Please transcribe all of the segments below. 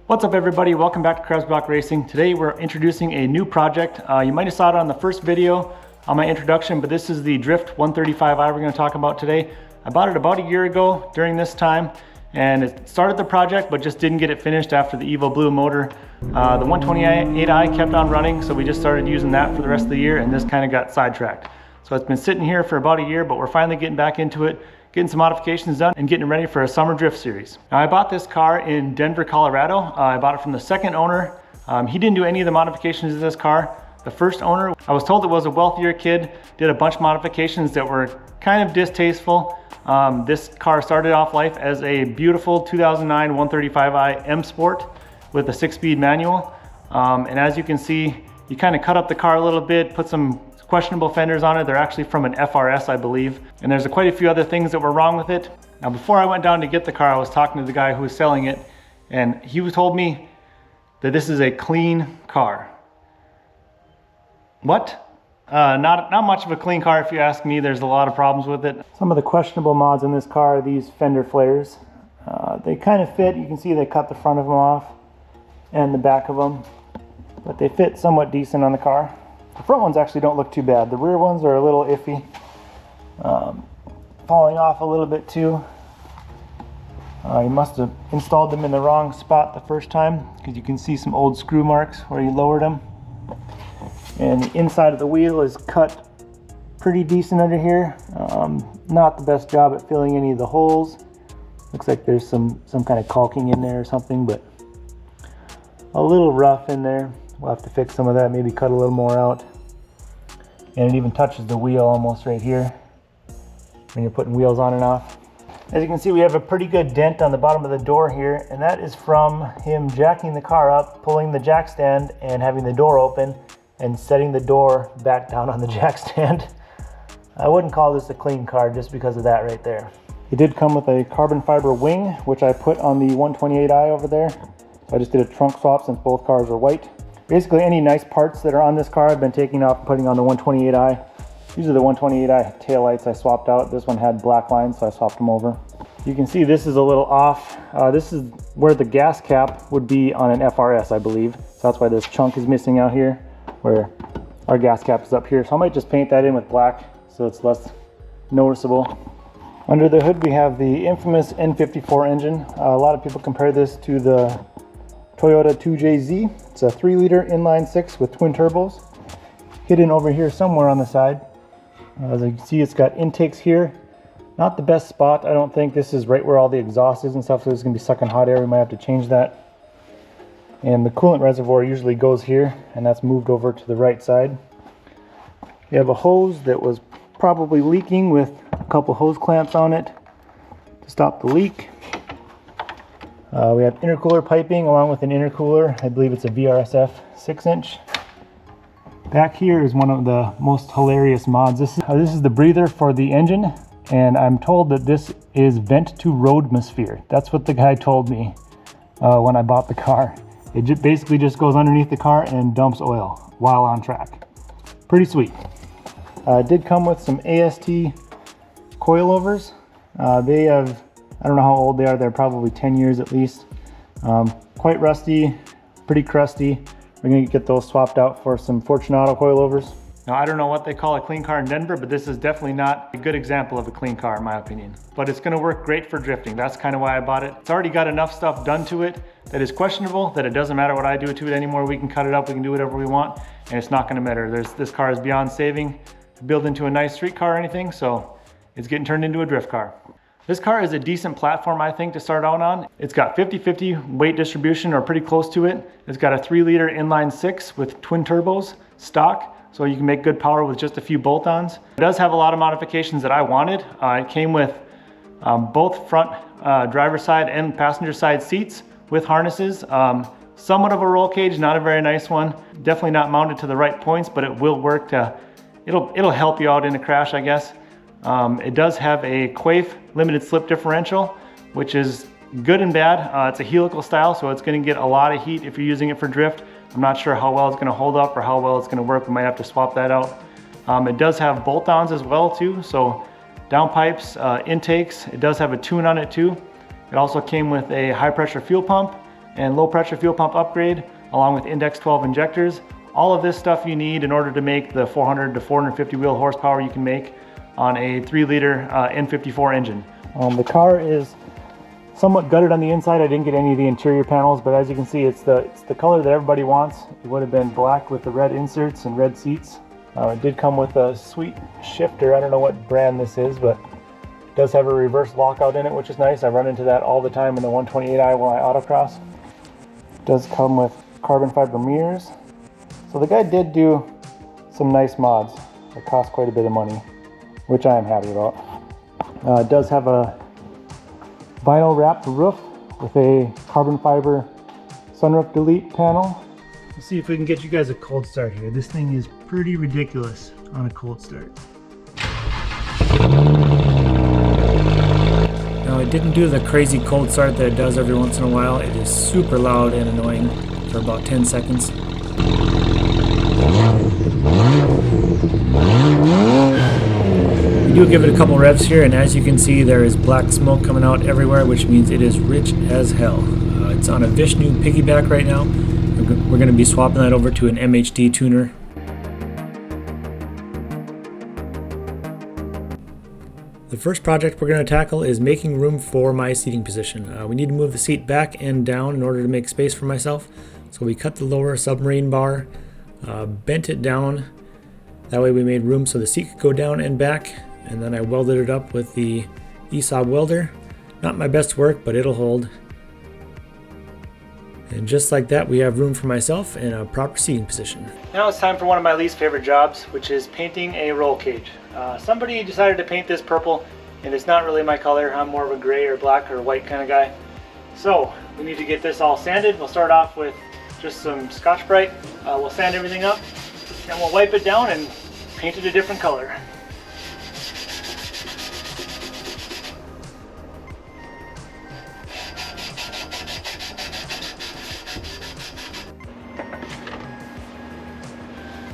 What's up everybody, welcome back to Krebsbach Racing. Today we're introducing a new project. You might have saw it on the first video on my introduction, but this is the Drift 135i we're going to talk about today. I bought it about a year ago during this time, and it started the project but just didn't get it finished after the Evo Blue motor. The 128i kept on running, so we just started using that for the rest of the year, and this kind of got sidetracked. So it's been sitting here for about a year, but we're finally getting back into it, getting some modifications done and getting ready for a summer drift series. Now I bought this car in Denver, Colorado. I bought it from the second owner. He didn't do any of the modifications to this car. The first owner, I was told it was a wealthier kid, did a bunch of modifications that were kind of distasteful. This car started off life as a beautiful 2009 135i M Sport with a 6-speed manual. And as you can see, you kind of cut up the car a little bit, put some questionable fenders on it. They're actually from an FRS, I believe. And there's quite a few other things that were wrong with it. Now, before I went down to get the car, I was talking to the guy who was selling it, and he told me that this is a clean car. What? Not much of a clean car if you ask me. There's a lot of problems with it. Some of the questionable mods in this car are these fender flares. They kind of fit. You can see they cut the front of them off and the back of them, but they fit somewhat decent on the car. The front ones actually don't look too bad. The rear ones are a little iffy. Falling off a little bit too. You must have installed them in the wrong spot the first time, because you can see some old screw marks where you lowered them. And the inside of the wheel is cut pretty decent under here. Not the best job at filling any of the holes. Looks like there's some kind of caulking in there or something, but a little rough in there. We'll have to fix some of that, maybe cut a little more out. And it even touches the wheel almost right here when you're putting wheels on and off. As you can see, we have a pretty good dent on the bottom of the door here, and that is from him jacking the car up, pulling the jack stand and having the door open and setting the door back down on the jack stand. I wouldn't call this a clean car just because of that right there. It did come with a carbon fiber wing, which I put on the 128i over there. So I just did a trunk swap since both cars were white. Basically any nice parts that are on this car I've been taking off and putting on the 128i. These are the 128i taillights I swapped out. This one had black lines, so I swapped them over. You can see this is a little off. This is where the gas cap would be on an FRS, I believe. So that's why this chunk is missing out here, where our gas cap is up here. So I might just paint that in with black so it's less noticeable. Under the hood we have the infamous N54 engine. A lot of people compare this to the Toyota 2JZ. It's a 3-liter inline-6 with twin turbos. Hidden over here somewhere on the side. As you can see, it's got intakes here. Not the best spot, I don't think. This is right where all the exhaust is and stuff, so it's going to be sucking hot air. We might have to change that. And the coolant reservoir usually goes here, and that's moved over to the right side. You have a hose that was probably leaking with a couple hose clamps on it to stop the leak. We have intercooler piping along with an intercooler. I believe it's a VRSF 6-inch. Back here is one of the most hilarious mods. This is the breather for the engine, and I'm told that this is vent to Roadmosphere. That's what the guy told me when I bought the car. It basically just goes underneath the car and dumps oil while on track. Pretty sweet. It did come with some AST coilovers. They have, I don't know how old they are. They're probably 10 years at least. Quite rusty, pretty crusty. We're going to get those swapped out for some Fortunato coilovers. Now, I don't know what they call a clean car in Denver, but this is definitely not a good example of a clean car in my opinion. But it's going to work great for drifting. That's kind of why I bought it. It's already got enough stuff done to it that is questionable, that it doesn't matter what I do to it anymore. We can cut it up, we can do whatever we want, and it's not going to matter. This car is beyond saving to build into a nice street car or anything, so it's getting turned into a drift car. This car is a decent platform, I think, to start out on. It's got 50-50 weight distribution, or pretty close to it. It's got a 3-liter inline-6 with twin turbos, stock, so you can make good power with just a few bolt-ons. It does have a lot of modifications that I wanted. It came with both front driver's side and passenger side seats with harnesses. Somewhat of a roll cage, not a very nice one. Definitely not mounted to the right points, but it will work to, it'll help you out in a crash, I guess. It does have a Quaife limited slip differential, which is good and bad. It's a helical style, so it's going to get a lot of heat if you're using it for drift. I'm not sure how well it's going to hold up or how well it's going to work. We might have to swap that out. It does have bolt-ons as well too, so downpipes, intakes. It does have a tune on it too. It also came with a high pressure fuel pump and low pressure fuel pump upgrade, along with index 12 injectors. All of this stuff you need in order to make the 400 to 450 wheel horsepower you can make on a 3-liter N54 engine. The car is somewhat gutted on the inside. I didn't get any of the interior panels, but as you can see, it's the color that everybody wants. It would have been black with the red inserts and red seats. It did come with a sweet shifter. I don't know what brand this is, but it does have a reverse lockout in it, which is nice. I run into that all the time in the 128i while I autocross. It does come with carbon fiber mirrors. So the guy did do some nice mods that cost quite a bit of money, which I am happy about. It does have a vinyl wrapped roof with a carbon fiber sunroof delete panel. Let's see if we can get you guys a cold start here. This thing is pretty ridiculous on a cold start. Now it didn't do the crazy cold start that it does every once in a while. It is super loud and annoying for about 10 seconds. We do give it a couple revs here, and as you can see, there is black smoke coming out everywhere, which means it is rich as hell. It's on a Vishnu piggyback right now. We're going to be swapping that over to an MHD tuner. The first project we're going to tackle is making room for my seating position. We need to move the seat back and down in order to make space for myself. So we cut the lower submarine bar, bent it down. That way we made room so the seat could go down and back, and then I welded it up with the ESAB welder. Not my best work, but it'll hold. And just like that, we have room for myself and a proper seating position. Now it's time for one of my least favorite jobs, which is painting a roll cage. Somebody decided to paint this purple, and it's not really my color. I'm more of a gray or black or white kind of guy. So we need to get this all sanded. We'll start off with just some Scotch-Brite. We'll sand everything up, and we'll wipe it down and paint it a different color.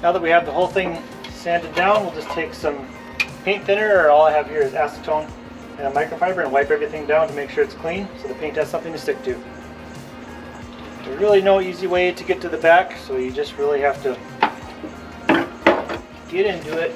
Now that we have the whole thing sanded down, we'll just take some paint thinner, or all I have here is acetone and a microfiber, and wipe everything down to make sure it's clean so the paint has something to stick to. There's really no easy way to get to the back, so you just really have to get into it.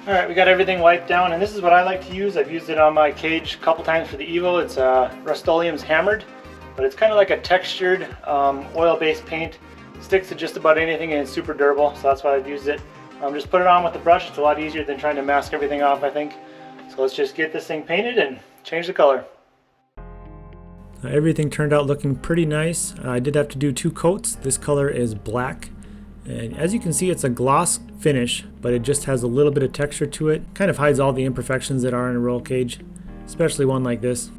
Alright, we got everything wiped down, and this is what I like to use. I've used it on my cage a couple times for the Evo. It's Rust-Oleum's Hammered, but it's kind of like a textured oil-based paint. It sticks to just about anything, and it's super durable, so that's why I've used it. Just put it on with the brush. It's a lot easier than trying to mask everything off, I think. So let's just get this thing painted and change the color. Everything turned out looking pretty nice. I did have to do 2 coats. This color is black. And as you can see, it's a gloss finish, but it just has a little bit of texture to it. Kind of hides all the imperfections that are in a roll cage, especially one like this.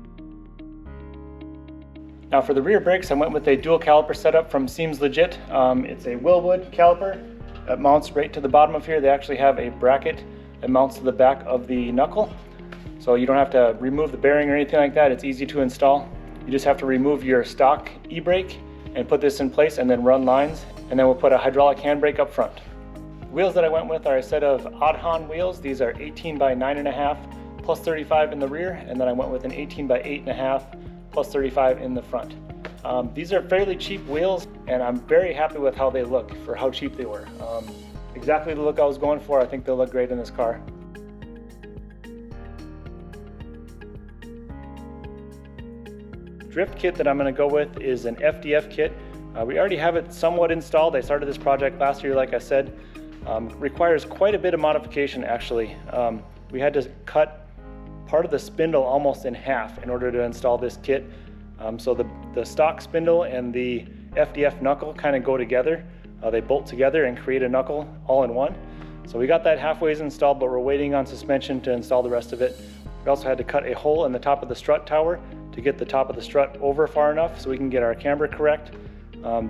Now for the rear brakes, I went with a dual caliper setup from Seems Legit. It's a Willwood caliper that mounts right to the bottom of here. They actually have a bracket that mounts to the back of the knuckle. So you don't have to remove the bearing or anything like that. It's easy to install. You just have to remove your stock e-brake and put this in place and then run lines. And then we'll put a hydraulic handbrake up front. The wheels that I went with are a set of Aodhan wheels. These are 18 by 9.5 plus 35 in the rear, and then I went with an 18 by 8.5 plus 35 in the front. These are fairly cheap wheels, and I'm very happy with how they look for how cheap they were. Exactly the look I was going for. I think they'll look great in this car. Drift kit that I'm going to go with is an FDF kit. We already have it somewhat installed. I started this project last year, like I said. Requires quite a bit of modification, actually. We had to cut part of the spindle almost in half in order to install this kit. So the stock spindle and the FDF knuckle kind of go together. They bolt together and create a knuckle all in one. So we got that halfway installed, but we're waiting on suspension to install the rest of it. We also had to cut a hole in the top of the strut tower to get the top of the strut over far enough so we can get our camber correct.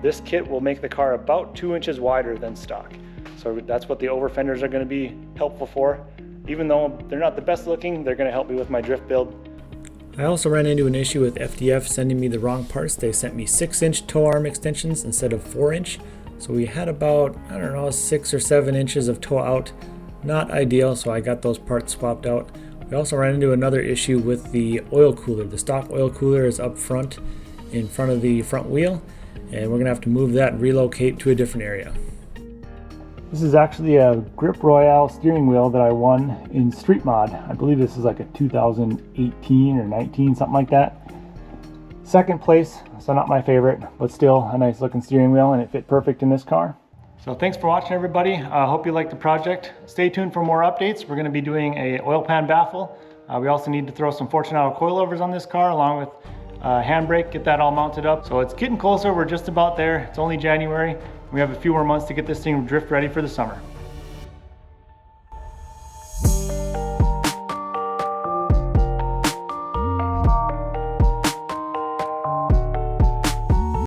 This kit will make the car about 2 inches wider than stock. So that's what the over fenders are going to be helpful for. Even though they're not the best looking, they're going to help me with my drift build. I also ran into an issue with FDF sending me the wrong parts. They sent me 6-inch toe arm extensions instead of 4-inch. So we had about, I don't know, 6 or 7 inches of toe out. Not ideal, so I got those parts swapped out. We also ran into another issue with the oil cooler. The stock oil cooler is up front in front of the front wheel, and we're gonna have to move that and relocate to a different area. This is actually a Grip Royale steering wheel that I won in Street Mod. I believe this is like a 2018 or 19, something like that. Second place, so not my favorite, but still a nice looking steering wheel, and it fit perfect in this car. So thanks for watching, everybody. I hope you liked the project. Stay tuned for more updates. We're gonna be doing a oil pan baffle. We also need to throw some Fortunato coilovers on this car along with handbrake, get that all mounted up. So it's getting closer, we're just about there. It's only January. We have a few more months to get this thing drift ready for the summer.